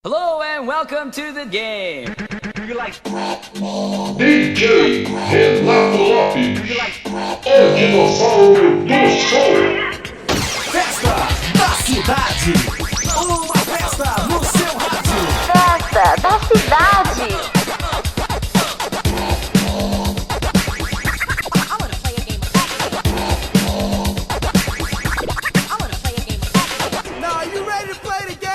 Hello and welcome to the game. Do you like DJ Renato Do you like o dinossauro do som? Festa da Cidade. Uma festa no seu rádio. Festa da Cidade. Now are you ready to play the game?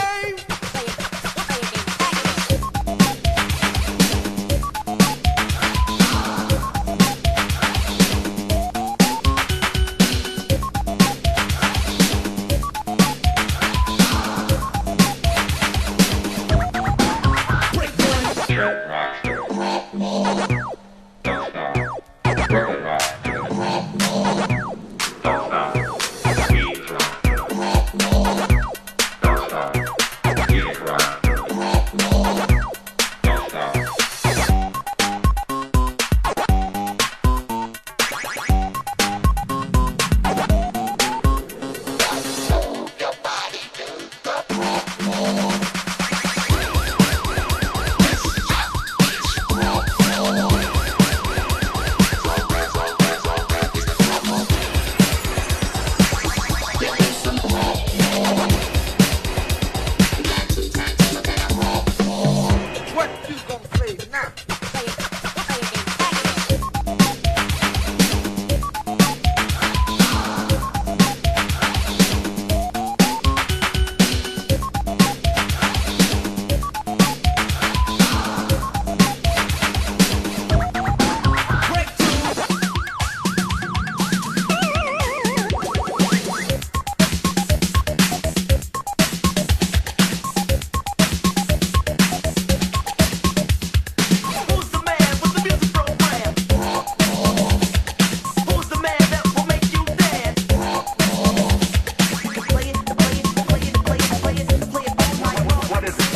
What you gonna play now? Who's the man with the music program? Who's the man that will make you dance? Play it all night long. What is it?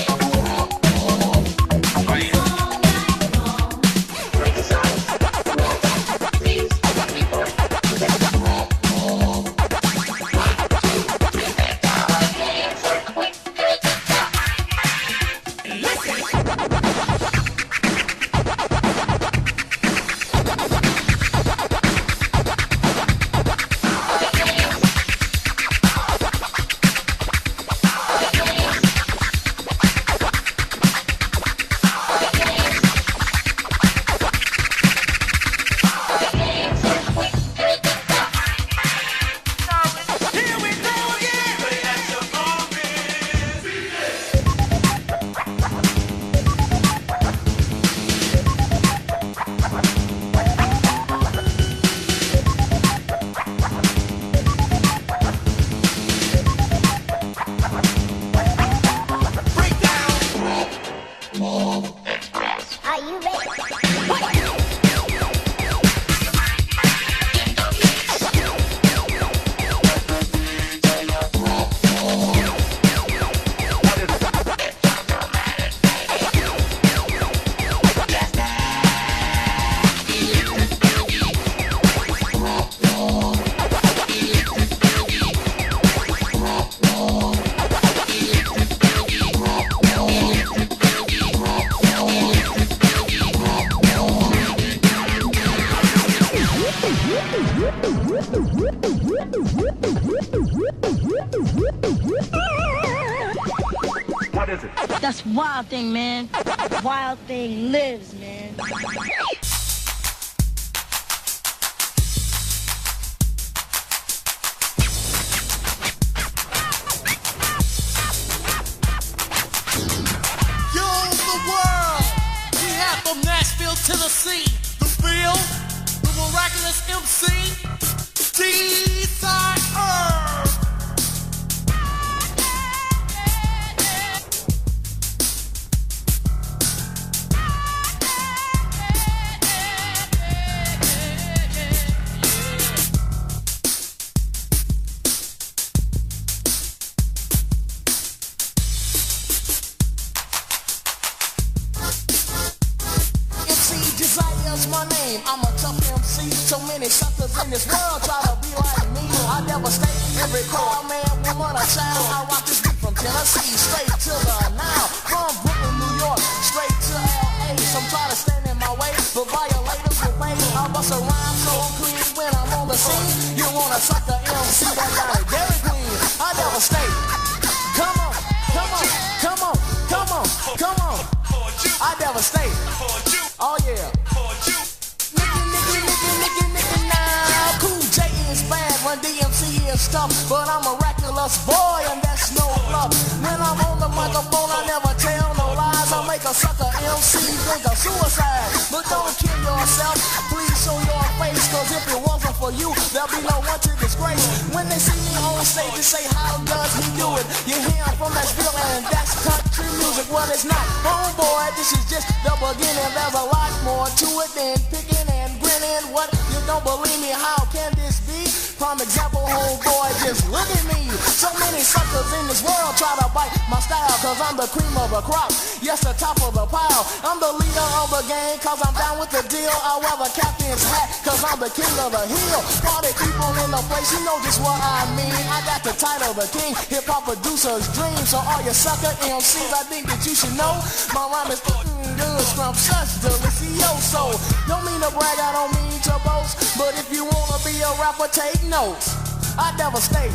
Here we go again. Break down. Are you ready? What is it? That's Wild Thing, man. Wild Thing lives, man. Yo, the world! We have from Nashville, Tennessee, the real, the miraculous MC, D-Side Earth. MC Desire's my name. I'm a tough MC. So many suckers in this world try to be like me. I devastate every call, man, woman, or child. I rock this beat from Tennessee straight to the now. From Come on, I devastate. Oh yeah. Nicky, now. Cool J is bad when DMC is tough, but I'm a miraculous boy and that's no bluff. When I'm on the microphone, I never tell no lies. I make a sucker MC think of suicide. But don't kill yourself, please show your face, cause if it wasn't for you, there'll be no one to disgrace. When they see me on stage, they say, how does he do it? You hear him from Nashville and that's country music. Well, it's not, homeboy, this is just the beginning. There's a lot more to it than picking and grinning. What, you don't believe me? How can this be? Prime example, homeboy, just look at me. So many suckers in this world try to bite my style, cause I'm the cream of the crop. Yes, the top of the pile. I'm the leader of the game, cause I'm down with the deal. I wear the captain's hat, cause I'm the king of the hill. Party people in the place, you know just what I mean. I got the title, the king, hip-hop producer's dream. So all you sucker MCs, I think that you should know my rhyme is good, scrumptious, delicioso. Don't mean to brag, I don't mean to boast, but if you wanna be a rapper, take notes. I devastate.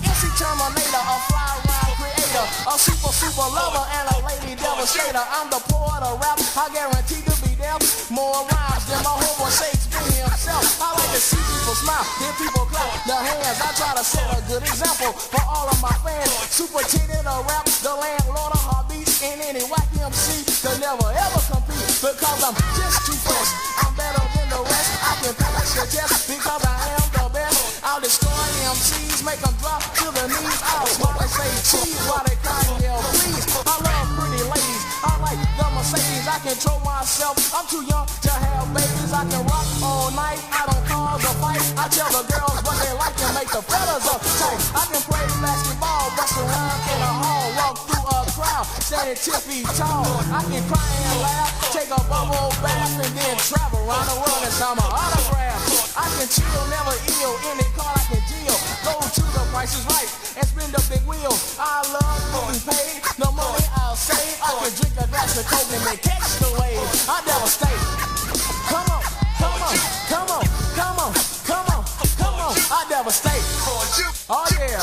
MC Terminator, a fly rhyme creator, a super lover and a lady devastator. I'm the poet of rap, I guarantee to be there. More rhymes than my homeboy Shakespeare himself. I like to see people smile, hear people clap their hands. I try to set a good example for all of my fans. Superintendent of rap, the landlord of heartbeats, and any whack MC could never ever compete, because I'm just too fresh. I'm better than the rest. I can pass your test because I am the best. I'll destroy MCs, make them drop to the knees. I'll smile and say cheese while they cry and yell please. I love pretty ladies, I like the Mercedes. I control myself, I'm too young to have babies. I can rock all night, I don't cause a fight. I tell the girls what they like and make the fellas uptight. I can play basketball, bust around in a hall, walk through a crowd, standing 10 feet tall. I can cry and laugh, take a bubble bath, and then travel around the world and sign my autograph. I can chill, never ill, any car I can deal. Go to the Price is Right and spin the big wheel. I love getting paid, the money I'll save. I can drink a glass of coke and then catch the wave. I devastate. Come on, come on, come on, come on, come on, come on. I devastate. Oh yeah.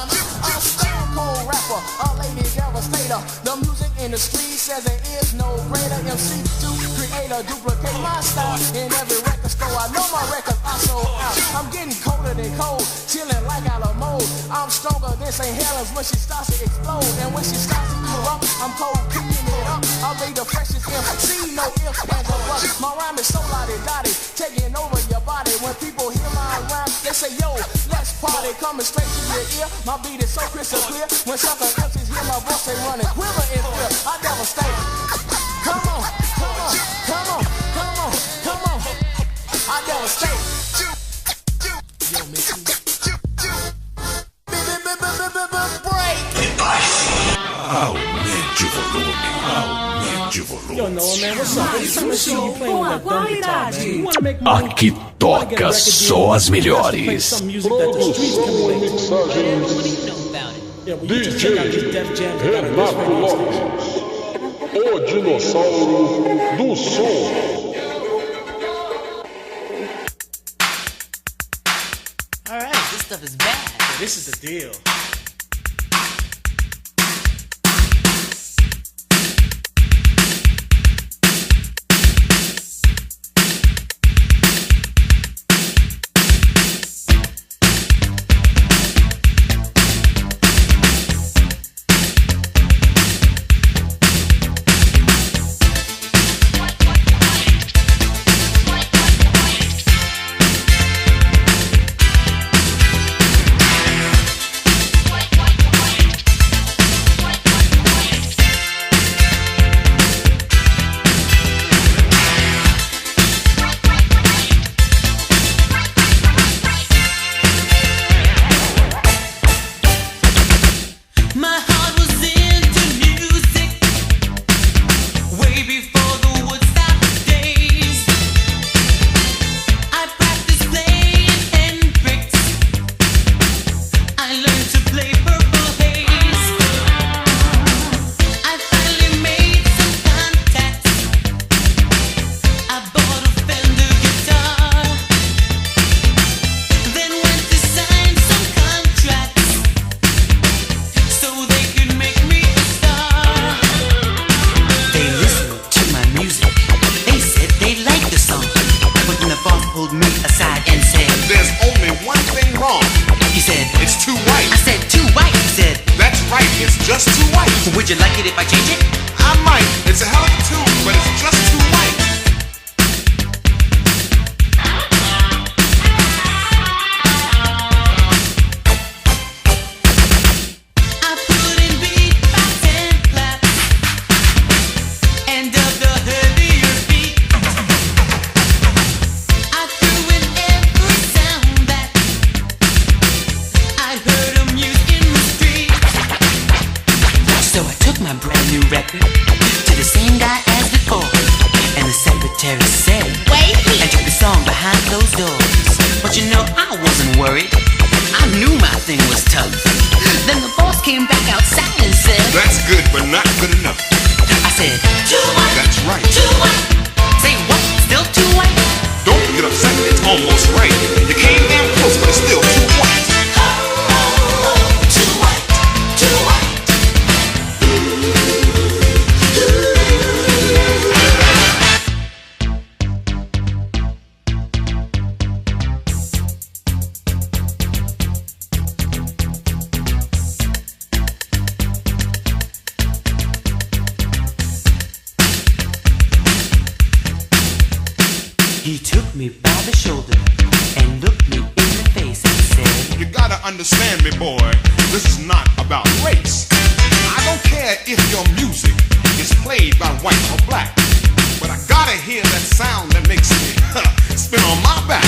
I'm a stone cold rapper, a lady devastator. The music industry says there is no greater MC to create or duplicate my style. In every record store, I know my records are sold out. I'm getting colder than cold, chilling like out of mold. I'm stronger than St. Helens when she starts to explode. And when she starts to erupt, I'm cold, kicking it up. I'll be the freshest MC, no ifs, ands, or buts. My rhyme is so lottie-dottie, taking over your body. When people hear my rhyme, they say, yo, let's party. Coming straight to your ear, my beat is so crystal clear. When sucker MCs hear my voice, they run and quiver in fear. I devastate. Come on, come on, come on, come on, come on. I devastate. Yo, Missy. Aumente o volume. Aumente o volume. Yo, Noah, man, what's up? Every time I see you playing with that dumb guitar, man, you wanna make money? Aqui toca só as melhores. Some music that the streets can relate to. Yeah, well, you just check out these Def Jams that got on this radio station. O dinossauro do som. Alright, this stuff is bad. Yeah, this is the deal. too white. I said too white, you said. That's right, it's just too white. Would you like it if I change it? I might. It's a hell of a tune, but it's just too white. To the same guy as before, and the secretary said, wait, and took the song behind closed doors. But you know, I wasn't worried. I knew my thing was tough. Then the boss came back outside and said, that's good, but not good enough. I said, too white. That's right. Too white. Say what? Still too white? Don't get upset. It's almost right. You came damn close, but it's still too white. Too white. Too white. He took me by the shoulder and looked me in the face and said, you gotta understand me, boy, this is not about race. I don't care if your music is played by white or black, but I gotta hear that sound that makes me spin on my back.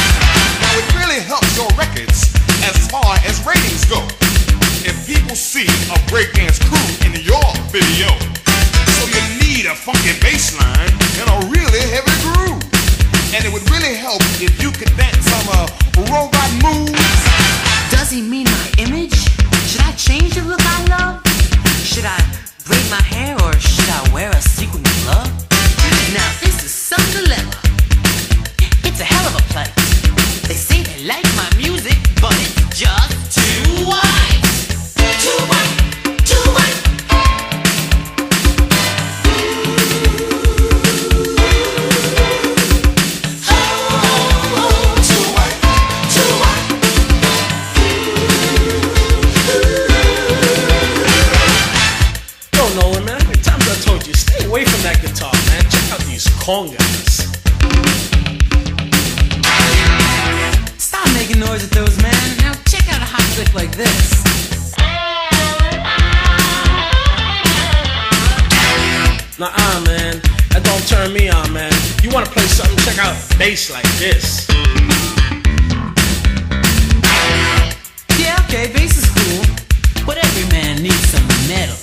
Now it really helps your records as far as ratings go, if people see a breakdance crew in your video. So you need a funky bass line and a really heavy groove. And it would really help if you could dance some robot moves. does he mean my image? Should I change the look I love? Should I braid my hair or should I wear a sequin glove? Now this is some dilemma. It's a hell of a plight. They say they like my music, but it's just too white. Too white, too white. Away from that guitar, man. Check out these congas. Stop making noise with those, man. Now check out a hot click like this. Nuh-uh, man. That don't turn me on, man. You wanna play something, check out bass like this. Yeah, okay, bass is cool. But every man needs some metal.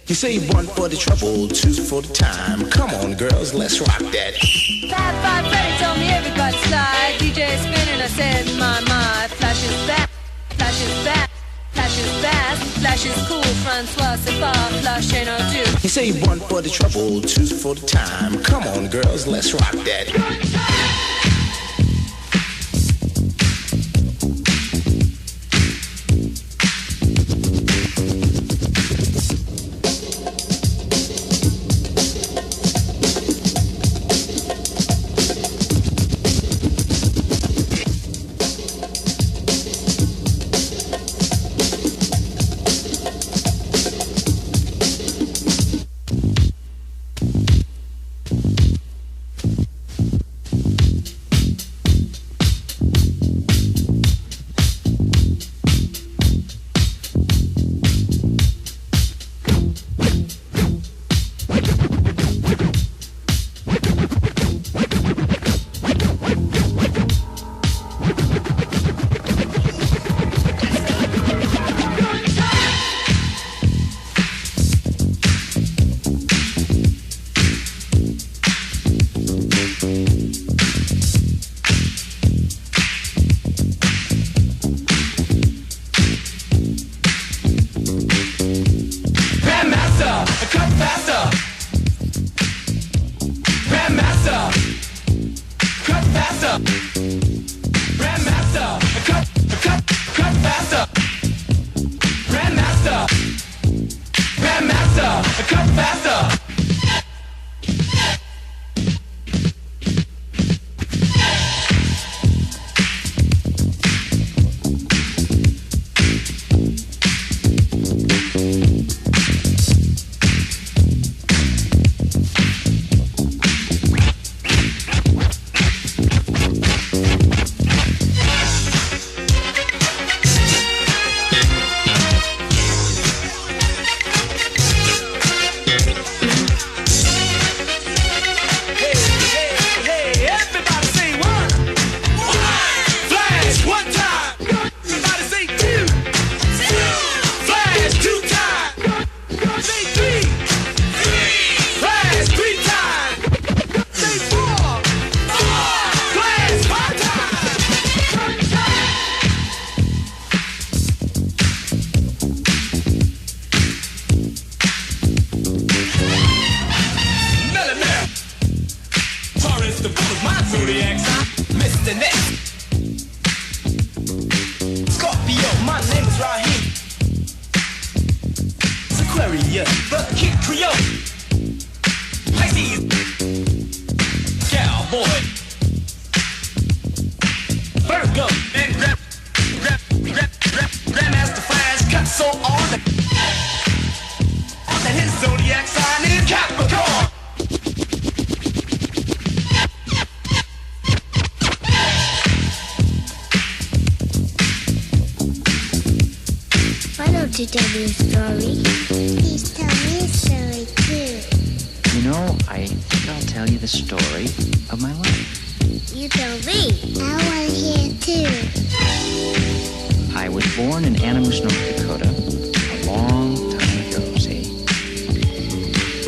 You say one for the trouble, two for the time. Come on, girls, let's rock that. 5-5 Freddy told me everybody slide. DJ spinning, I said, my. Flash is back, flash is back, flash is fast, flash is cool. Francois, c'est pas flash ain't no do. You say one for the trouble, two for the time. Come on, girls, let's rock that. you tell me a story? Please tell me a story too. You know, I think I'll tell you the story of my life. You tell me. I want to hear too. I was born in Animus, North Dakota, a long time ago, see?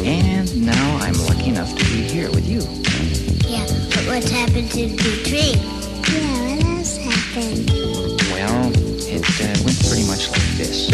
And now I'm lucky enough to be here with you. Yeah, but what's happened to the tree? Yeah, what else happened? Well, it went pretty much like this.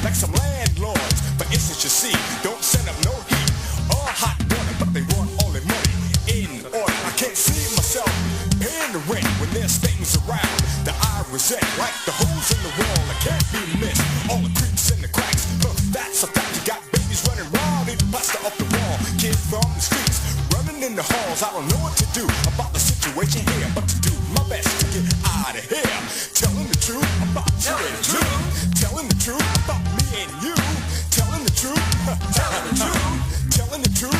Like some landlords, for instance, you see, don't send up no heat or hot water, but they grin when there's things around that I resent, like the holes in the wall that can't be missed. All the creaks and the cracks, that's a fact. You got babies running wild, eating plaster up the wall. Kids from the streets running in the halls. I don't know what to do about the situation here, but to do my best to get out of here. Telling the truth about you and you. Telling the truth about me and you. Telling the truth. Telling the truth. Telling the truth.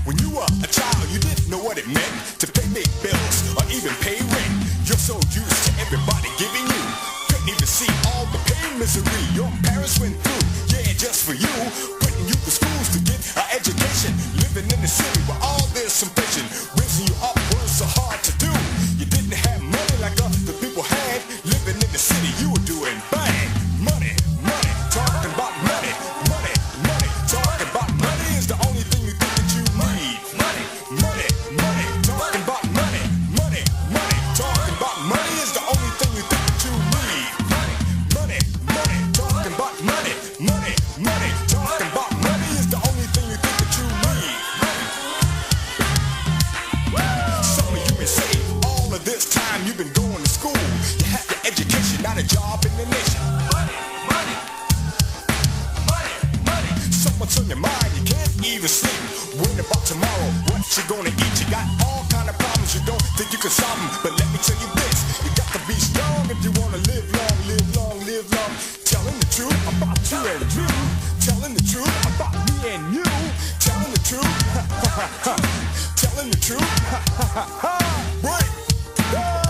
When you were a child, you didn't know what it meant to pay big bills or even pay rent. You're so used to everybody giving you. Couldn't even see all the pain, misery your parents went through. Yeah, just for you. Putting you to schools to get an education. Living in the city where all this inflation. Raising you up was so hard to do. You didn't have money like other people had. Living in the city, you were doing bad. Money, money, talking about money, money, money. Talking about money is the only thing you think that you need. Money, money, money. Talking about money, money, money. Talking about money is the only thing you think that you need. Money, money, money. Talking about money, money, money. Talking about money is the only thing you think that you need. Some of you may say, all of this time you've been going to school. You had the education, not a job in the nation. Money, money, money, money. So much on your mind, you can't even sleep. Worrying about tomorrow, what you gonna eat. You got all kind of problems, you don't think you can solve them. But let me tell you this, you got to be strong if you wanna live long, live long, live long. Telling the truth about you and you. Telling the truth about me and you. Telling the truth, telling the truth, right? Whoa!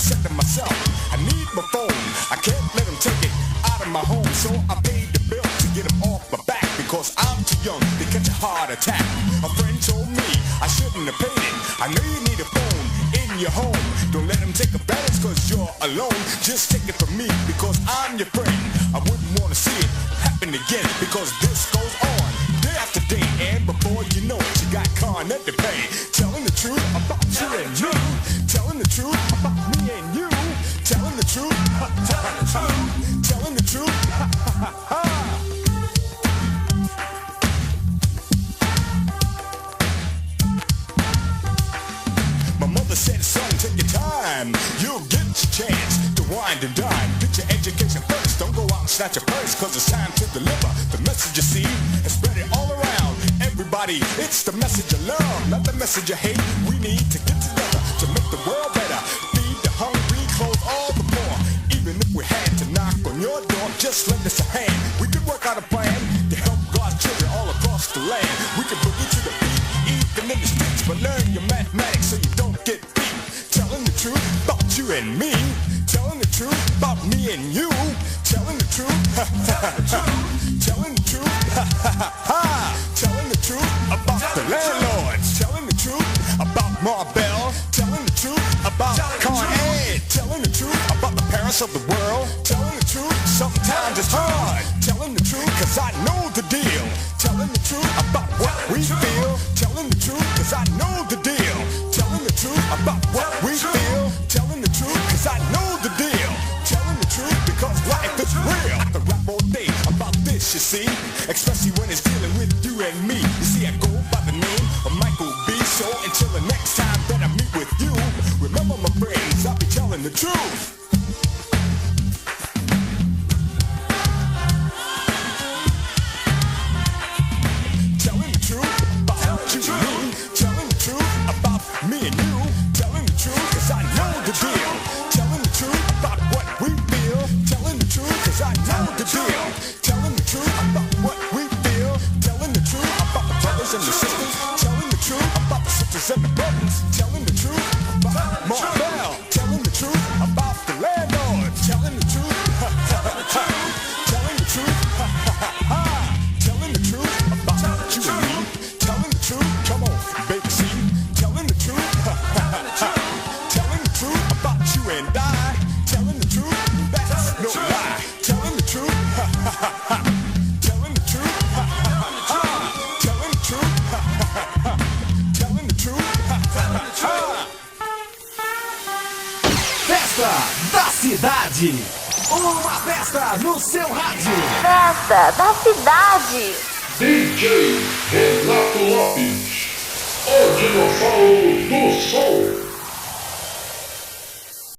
said to myself, I need my phone. I can't let them take it out of my home, so I paid the bill. too young to catch a heart attack. A friend told me I shouldn't have paid it. I know you need a phone in your home. Don't let them take advantage cause you're alone. Just take it from me because I'm your friend. I wouldn't want to see it happen again because this goes on day after day. And before you know it, you got Carnet to pay. Telling the truth about you and you. Telling the truth about me and you. Telling the truth. Telling the truth. My mother said, son, take your time. You'll get your chance to wind and dine. Get your education first. Don't go out and snatch a purse cause it's time to deliver the message you see and spread it all around. Everybody, it's the message of love, not the message of hate. We need to get together to make the world better. Feed the hungry, clothe all the poor. Even if we had to knock on your door, just lend us a hand. We could work out a plan to help God's children all across the land. We could boogie to the beat, even in the streets, but learn your mathematics so you don't get beat. Telling the truth about you and me. Telling the truth about me and you. Telling the truth. Telling the truth. Telling the truth about the landlords. Telling the truth about Marbell. Telling the truth about Con Ed. Telling the truth about the parents of the world. Telling the truth, sometimes it's hard. Telling the truth, cause I know the deal. Telling the truth about what we feel. Telling the truth, cause I know the deal. Telling the truth about what we feel. Telling the truth, cause I know the deal. Telling the truth, because life is real. I can rap all day about this, you see. Especially when it's dealing with you and me. You see, I go by the name of Michael B. So until the next time that I meet with you, remember my friends, I'll be telling the truth. Telling the truth about you and me. Telling the truth about me and you. Telling the truth, cause I know the deal. Telling the truth about what we feel. Telling the truth, cause I know the deal. Telling the truth about what we feel. Telling the truth about the brothers and the sisters. Telling the truth about the sisters and the brothers. Telling the truth about Marbell. Telling the truth about the landlord. Telling the truth. Telling the truth. Telling the truth about you and me. Telling the truth. Come on, baby, see. Telling the truth. Telling the truth about you and I. Telling the truth. That's no lie. Telling the truth. Telling the truth. Telling the truth. Telling the truth. Festa da Cidade. Uma festa no seu rádio. Festa da Cidade. DJ Renato Lopes, o dinossauro do som.